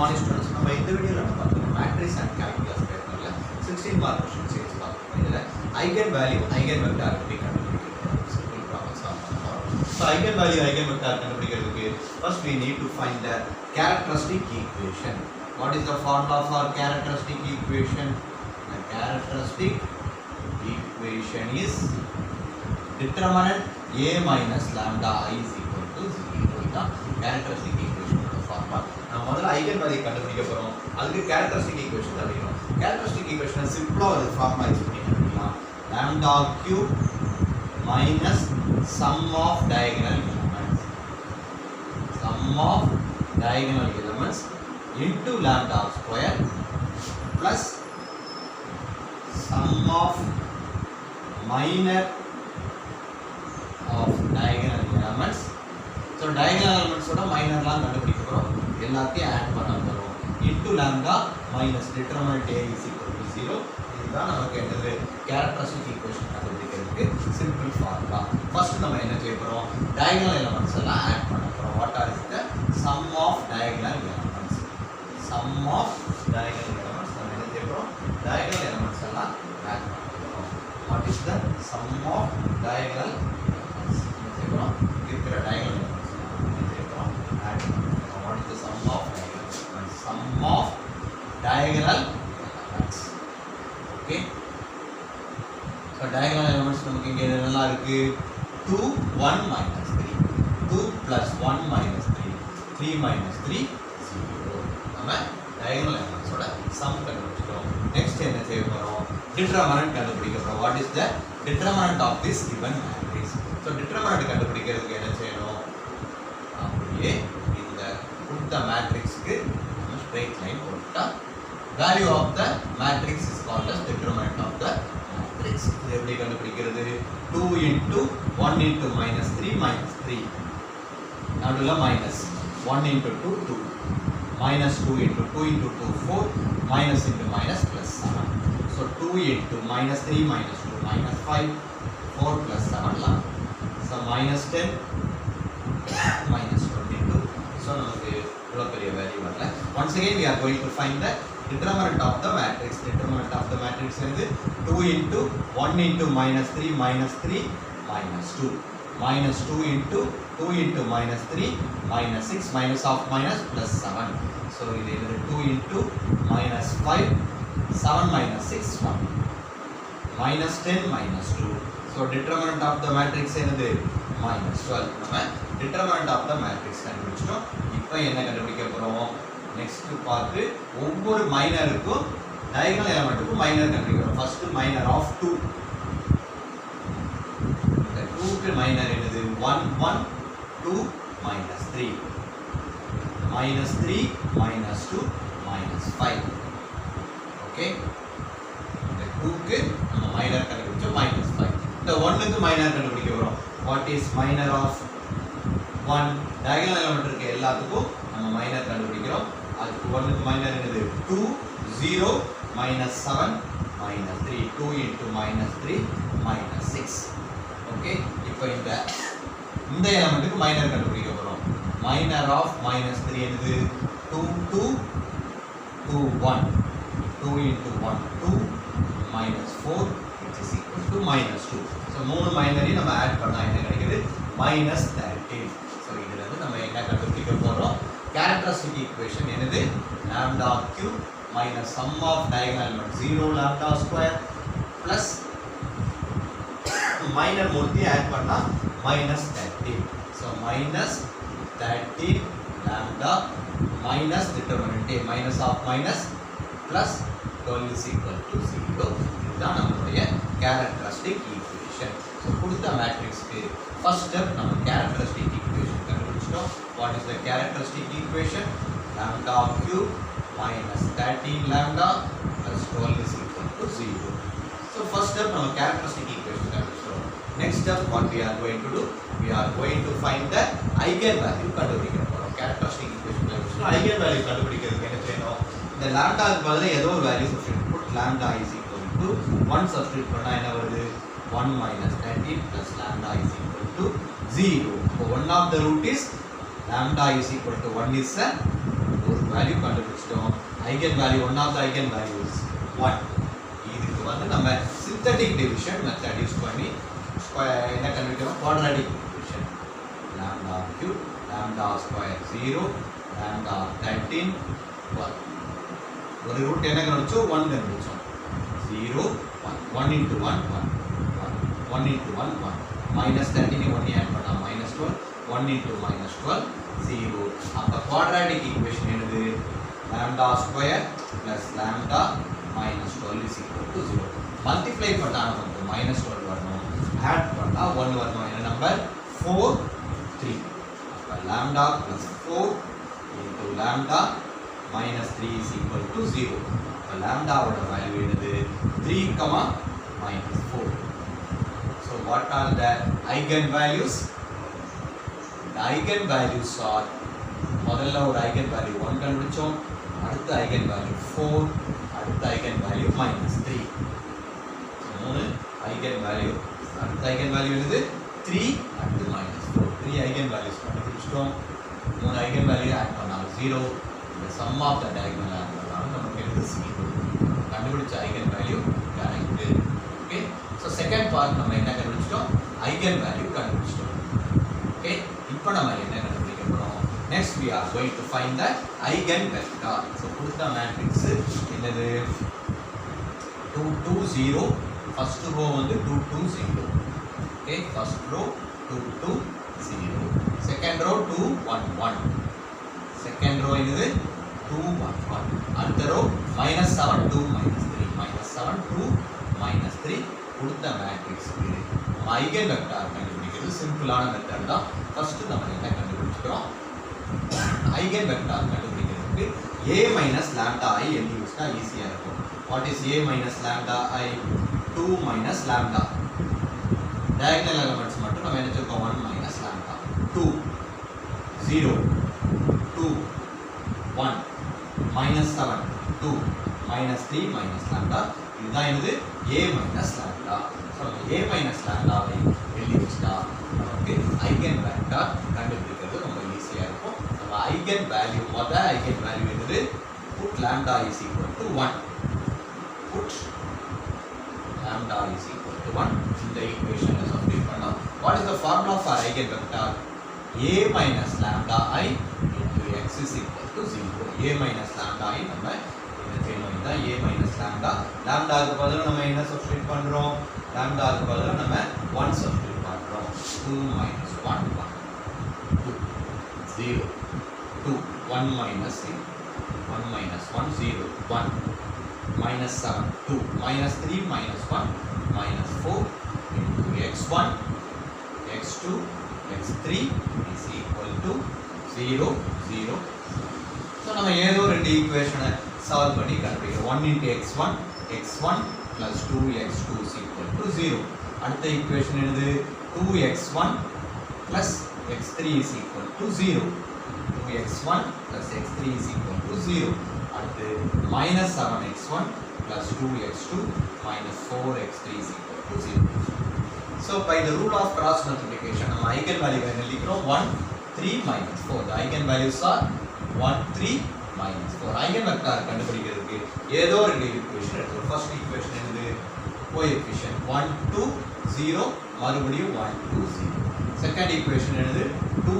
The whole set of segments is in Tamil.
morning students. நம்ம இந்த வீடியோல நம்ம பார்த்தோம் மேட்ரிக்ஸ் அண்ட் கால்குலஸ் பேப்பர்ல 16 மார்க் क्वेश्चन சீரிஸ் பார்ப்போம். இதுல ஐகன் வேல்யூ ஐகன் வெக்டார் எப்படி கண்டுபிடிக்கிறது சிம்பிள் ப்ராப்ளம்ஸ் பார்ப்போம். So eigen value eigen vector கண்டுபிடிக்கிறதுக்கு first we need to find the characteristic equation. What is the formula for characteristic equation? The characteristic equation is determinant a minus lambda I is equal to 0. இதுதான் characteristic equation ஓட ஃபார்முலா. நம்ம முதல்ல ஐகன் வேல்யூ கண்டுபிடிக்க போறோம். அதுக்கு characteristic equation கண்டுபிடிக்கணும். characteristic equation சிம்பிளா ஒரு ஃபார்முலா யூஸ் பண்ணி கண்டுபிடிக்கலாம். lambda cube minus sum of diagonal elements. Sum of diagonal elements into lambda square plus sum of minor of diagonal elements. So diagonal elements ஓட minor லாம் கண்டுபிடிக்க போறோம். எல்லாத்தையும் ஆட் பண்ண போறோம். into lambda minus determinant a is equal to 0. இதுதான் நமக்கு என்னது characteristic equation கண்டுபிடிக்கிறதுக்கு simple formula. First நம்ம என்ன செய்ய போறோம்? diagonal elements எல்லாம் ஆட் பண்ண போறோம். What are the sum of diagonal elements? Sum of diagonal elements நம்ம என்ன செய்ய போறோம்? diagonal elements எல்லாம் ஆட் பண்ண போறோம். What is the sum of diagonal elements? என்ன செய்ய போறோம்? இருக்கிற diagonal elements add. What is the sum of diagonal elements? Sum of diagonal elements. Okay. So diagonal elements நமக்கு இங்க என்னெல்லாம் இருக்கு? 2 1 minus 3, 2 plus 1 minus 3, 3 minus 3 0. நம்ம diagonal elements ஓட sum கண்டுபிடிச்சிட்டோம். Next என்ன செய்ய போறோம்? Determinant கண்டுபிடிக்க போறோம். What is the determinant of this given matrix? So determinant கண்டுபிடிக்கிறதுக்கு என்ன செய்யணும்? அப்படியே இந்த கொடுத்த மேட்ரிக்ஸ்க்கு நம்ம ஸ்ட்ரெயிட் லைன் போட்டா value of the matrix is called as determinant of the matrix. இது எப்படி கண்டுபிடிக்கிறது? 2 into 1 into minus 3 minus 3 நடுவுல minus 1 into 2 2 minus 2 into 2 into 2 4 minus into minus plus 7. So 2 into minus 3 minus 2 minus 5 4 plus 7 11. So minus 10 minus 22. So நமக்கு இவ்வளவு பெரிய வேல்யூ வரல. Once again we are going to find the determinant of the matrix. Determinant of the matrix is 2 into 1 into minus 3 minus 3 minus 2 minus 2 into 2 into minus 3 minus 6 minus of minus plus 7. So இது 2 into minus 5 7 minus 6 1 minus 10 minus 2. So determinant of the matrix என்னது? minus 12. நம்ம determinant of the matrix கண்டுபிடிச்சிட்டோம். இப்போ என்ன கண்டுபிடிக்க போறோம்? நெக்ஸ்ட் பார்த்து ஒவ்வொரு மைனருக்கும் டயகனல் எலிமெண்ட்டுக்கும் மைனர் கண்டுபிடிக்கிறோம். First minor of 2. இந்த 2க்கு மைனர் என்னது? 1 1 2 minus 3 minus 3 minus 2 minus 5. Okay, இந்த 2க்கு நம்ம மைனர் கண்டுபிடிச்சோம் minus 5. இந்த 1க்கு மைனர் கண்டுபிடிக்க போறோம். What is minor of 1? diagonal element இருக்க எல்லாத்துக்கும் நம்ம மைனர் கண்டுபிடிக்கிறோம். அதுக்கு 1க்கு மைனர் என்னது? 2 0 minus 7 minus 3 2 into minus 3 minus 6. Okay, இப்போ இந்த எலிமெண்ட்டுக்கு மைனர் கண்டுபிடிக்க போறோம். மைனர் ஆஃப் minus 3 என்னது? 2 2 2 1 2 into 1 2 minus 4 which is equal to minus 2. So மூணு மைனரையும் நம்ம ஆட் பண்ணா என்ன கிடைக்குது? minus 13. So இதுல இருந்து நம்ம என்ன கண்டுபிடிக்க போறோம்? characteristic equation என்னது? lambda cube minus sum of diagonal elements 0 lambda square plus minor Murthy add பண்ணா minus 13. So minus 13 lambda minus determinant a minus of minus plus 12 is equal to 0. இதுதான் நம்மளுடைய characteristic equation. So கொடுத்த மேட்ரிக்ஸ்க்கு first step நம்ம characteristic equation கண்டுபிடிச்சிட்டோம். What is the characteristic equation? lambda cube minus 13 lambda plus 12 is equal to 0. So first step நம்ம characteristic equation கண்டுபிடிச்சிட்டோம். Next step what we are going to do? We are going to find the eigen value கண்டுபிடிக்க போறோம். characteristic equation கண்டுபிடிச்சிட்டோம். eigen value கண்டுபிடிக்கிறதுக்கு என்ன செய்யணும்? இந்த lambdaக்கு பதிலா ஏதோ ஒரு வேல்யூ சப்ஸ்டிட்யூட் போட்டு lambda is equal to 1 substitute பண்ணா என்ன வருது? 1 minus 13 plus lambda is equal to 0. So one of the root is lambda is equal to 1 is a root. Value கண்டுபிடிச்சிட்டோம். Eigen value one of the eigen values 1. இதுக்கு வந்து நம்ம சிந்தட்டிக் டிவிஷன் மெத்தட் யூஸ் பண்ணி என்ன கண்டுபிடிக்கிறோம்? Quadratic division. Lambda cube lambda square 0 lambda 13 1. ஒரு ரூட் என்ன கண்டுபிடிச்சோம்? 1 கண்டுபிடிச்சோம். 0 1 1 into 1 1 1 into 1 1 minus 13 1 ஆட் பண்ணா minus 12 1 into minus 12 0. அப்ப குவாட்ராட்டிக் ஈக்குவேஷன் என்னது? lambda square plus lambda minus 12 is equal to 0. Multiply பண்ணா நமக்கு minus 12 வரணும், ஆட் பண்ணா 1 வரணும். என்ன நம்பர்? 4 3. அப்ப lambda plus 4 into lambda minus 3 is equal to 0. அப்ப lambda ஓட வேல்யூ என்னது? 3, minus 4. So what are the eigenvalues? The eigenvalues are, முதல்ல ஒரு eigenvalue 1 கண்டுபிடிச்சோம், அடுத்த eigenvalue 4, அடுத்த eigenvalue minus 3. மூணு eigenvalue, அடுத்த eigenvalue என்னது? 3 அடுத்து minus 4. 3 eigenvalues கண்டுபிடிச்சிட்டோம். மூணு eigenvalue ஆட் பண்ணாலும் 0. The sum of the diagonal add பண்ணாலும் நமக்கு என்னது? 0. கண்டுபிடிச்ச eigenvalue correct. Okay, so second part நம்ம என்ன கண்டுபிடிச்சிட்டோம்? eigenvalue கண்டுபிடிச்சிட்டோம். ஓகே, இப்போ நம்ம என்ன கண்டுபிடிக்க போறோம்? Next we are going to find the eigenvector. So கொடுத்த மேட்ரிக்ஸ் என்னது? 2 2 0. ஃபர்ஸ்ட் ரோ வந்து 2 2 0. Okay, first row 2 2 0. Second row 2 1 1. Second row என்னது? 2 1 1. அடுத்த ரோ -7 2 -3 -7 2 -3. கொடுத்த மேட்ரிக்ஸ்க்கு நம்ம eigenvector கண்டுபிடிக்கிறது சிம்பிளான மெத்தட் தான். ஃபர்ஸ்ட் நம்ம என்ன கண்டுபிடிச்சிக்கிறோம்? eigenvector கண்டுபிடிக்கிறதுக்கு a minus lambda I எழுதி வச்சா ஈஸியா இருக்கும். What is a minus lambda I? 2 minus lambda. diagonal elements மட்டும் நம்ம என்ன சொல்றோம்? 1 minus lambda. 2 0 2 1 -7 2 -3 minus lambda. இதுதான் என்னது? a minus lambda. So a minus lambda வை எழுதி வச்சுட்டா நமக்கு eigenvector கண்டுபிடிக்கிறது ரொம்ப ஈஸியாக இருக்கும். நம்ம ஐகன் வேல்யூ ஐகன் வேல்யூ என்னது? put lambda is equal to 1. put lambda is equal to 1. இந்த ஈக்குவேஷனை சப்ஸ்டிட்யூட் பண்ணோம். what is the formula for eigenvector? a minus lambda I into x is equal to 0. a minus lambda I நம்ம என்ன செய்யணும்? இந்த a minus lambda லாம்டாக்கு பதிலா நம்ம என்ன சப்ஸ்டிட்யூட் பண்றோம்? லாம்டாக்கு பதிலா நம்ம 1 சப்ஸ்டிட்யூட் பண்றோம். 2 minus 1 1 2 0 2 1 minus 1 minus 1 0 1 minus 7 2 minus 3 minus 1 minus 4 into x1 x2 x3 is equal to 0 0. So நம்ம ஏதோ ரெண்டு ஈக்குவேஷனை சால்வ் பண்ணி கண்டுபிடிக்கிறோம். 1 into x1 x1 plus 2x2 is equal to 0. அடுத்த ஈக்குவேஷன் என்னது? 2x1 plus x3 is equal to 0. 2x1 plus x3 is equal to 0. அடுத்து minus 7x1 plus 2x2 minus 4x3 is equal to 0. So by the rule of cross multiplication, நம்ம eigenvalue என்ன எழுதிக்கிறோம்? 1 3 minus 4. The eigenvalues are 1 3 minus 4. eigenvector கண்டுபிடிக்கிறதுக்கு ஏதோ ரெண்டு ஈக்குவேஷன் எடுத்துக்கிறோம். ஃபர்ஸ்ட் ஈக்குவேஷன் என்னது? கோஎஃபிஷியன்ட் 1 2 0 மறுபடியும் 1 2 0. செகண்ட் ஈக்குவேஷன் என்னது? 2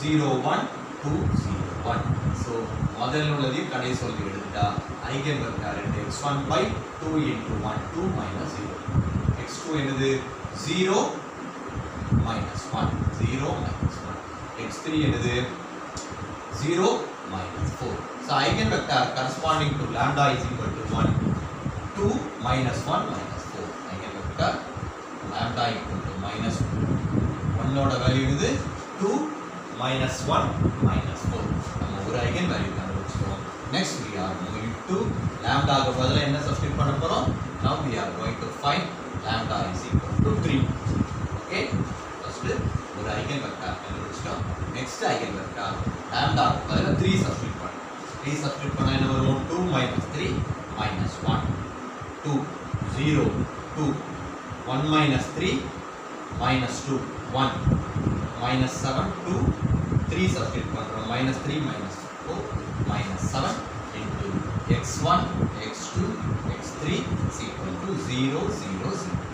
0 1 2 0 1. ஸோ முதல்ல உள்ளதையும் கடைசி சொல்லி எடுத்துட்டா eigenvector x1 by 2 into 1 2 minus 0. x2 என்னது? 0 minus 1 0 minus 1. x3 என்னது? 0 minus 4. So eigenvector corresponding to lambda is equal to 1 2 minus 1 minus 4. eigenvector lambda equal to minus 1 ஓட வேல்யூ இது 2 minus 1 minus 4. நம்ம ஒரு eigenvalue கண்டுபிடிச்சிட்டோம். Next we are moving to lambda க்கு பதிலா என்ன சப்ஸ்டிட்யூட் பண்ண போறோம்? Now we are going to find lambda is equal to 3. Okay, first ஒரு eigenvector கண்டுபிடிச்சிட்டோம். Next eigenvector lambda க்கு பதிலா 3 சப்ஸ்டிட்யூட் பண்ணோம். 3 சப்ஸ்டிட்யூட் பண்ணா என்ன வரும்? 2 minus 3 minus 1 2 0 2 1 minus 3 minus 2 1 minus 7 2 3 substitute பண்றோம் minus 3 minus 4 minus 7 into x1 x2 x3 is equal to 0 0 0.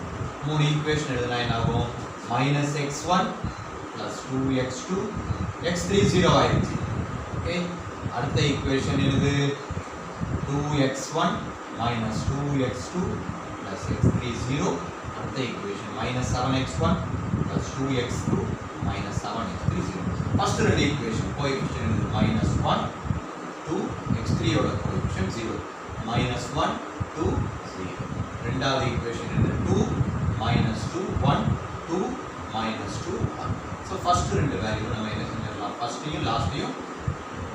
மூணு ஈக்குவேஷன் எழுதுனா என்ன ஆகும் minus x1 plus 2x2 x3 0 ஆயிடுச்சு. ஓகே, அடுத்த ஈக்குவேஷன் எழுது 2x1 minus 2x2 plus x3 0. அடுத்த equation minus 7x1 plus 2x2 minus 7x3 0. First ரெண்டு ஈக்குவேஷன் கோஎஃபிஷியன்ட் எழுது minus 1 2 x3 ஓட கோஎஃபிஷியன்ட் 0 minus 1 2 0. ரெண்டாவது ஈக்குவேஷன் எழுது 2 minus 2 1 2 minus 2 1. ஸோ ஃபர்ஸ்ட் ரெண்டு வேல்யூ நம்ம என்ன செஞ்சிடலாம், ஃபர்ஸ்ட்டையும் லாஸ்ட்டையும்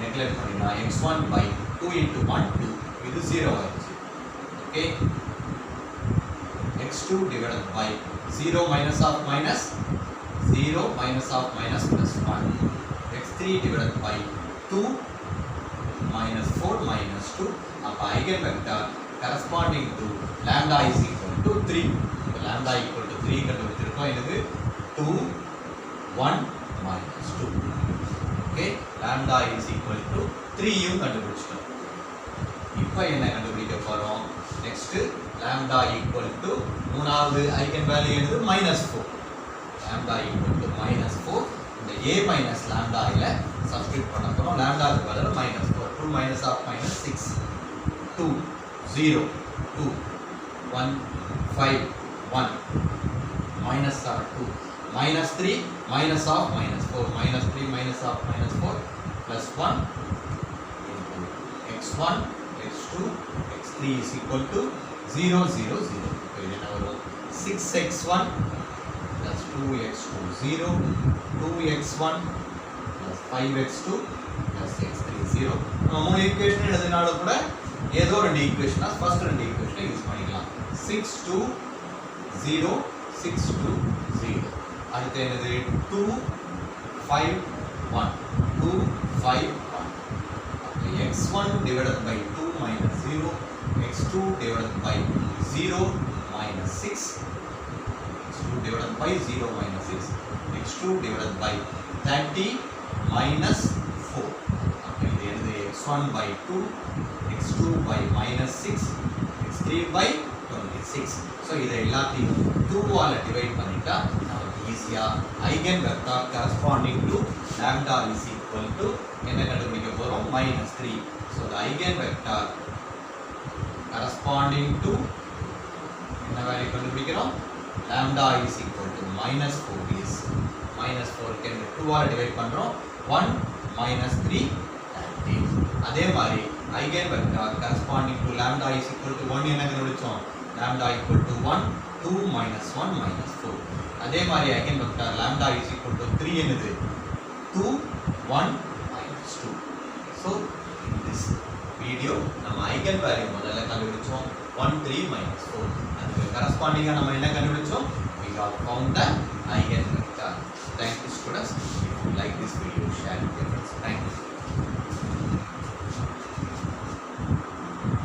நெக்லெக்ட் பண்ணிடலாம். x1 by 2 into 1 2 இது 0 ஆயிடுச்சு. Okay, x2 divided by 0 minus of minus 0 minus of minus plus 1 x3 divided by 2 minus 4 minus 2. அப்போ eigen vector corresponding to lambda is equal to 3. இப்போ lambda equal to 3 கண்டுபிடிச்சிருக்கோம். எனக்கு 2 1 minus 2. Okay, lambda is equal to 3 யும் கண்டுபிடிச்சிட்டோம். இப்போ என்ன கண்டுபிடிக்க போறோம், நெக்ஸ்ட் lambda equal to மூணாவது ஐகன் வேல்யூ என்னது -4. lambda equal to -4. இந்த a minus lambda ல சப்ஸ்டிட்யூட் பண்ண போறோம். lambda க்கு பதிலா -4. 2 minus of minus 6 2 0 2 1 5 1 minus 7 2 minus 3 minus of minus 4 minus 3 minus of minus 4 plus 1 into x1 x2 x3 is equal to 0 0 0. So இது என்ன வரும் 6x1 plus 2x2 0 2x1 plus 5x2 plus x3 0. நம்ம மூணு ஈக்குவேஷன் எழுதினாலும் கூட ஏதோ ரெண்டு ஈக்குவேஷனா ஃபர்ஸ்ட் ரெண்டு ஈக்குவேஷனை யூஸ் பண்ணிக்கலாம். 6 2 0 6 2 0. அடுத்து என்னது 2 5 1 2 5 1. x1 divided by 2 minus 0 x2 divided by 0 minus 6 x2 divided by 0 minus 6 x2 divided by 30 minus 4. இது என்னது x1 by 2 x2 by minus 6 x3 by 26. So இதை எல்லாத்தையும் 2 ஆல் டிவைட் பண்ணிட்டா நமக்கு ஈஸியா eigen vector corresponding to lambda is equal to என்ன கண்டுபிடிக்க போறோம் -3. So the eigen vector corresponding to என்ன வேல்யூ கண்டுபிடிக்கிறோம், lambda is equal to -4 is -4 க்கு 2 ஆல் டிவைட் பண்றோம் 1 -3 30. அதே மாதிரி eigen vector corresponding to lambda is equal to 1 என்ன கண்டுபிடிச்சோம், lambda equal to 1 2 minus 1 minus 4. அதே மாதிரி eigen vector lambda is equal to 3 என்னது 2 1 minus 2. so in this video நம்ம eigen value முதல்ல கண்டுபிடிச்சோம் 1 3 minus 4. அதுக்கு corresponding நம்ம என்ன கண்டுபிடிச்சோம், we have found the eigen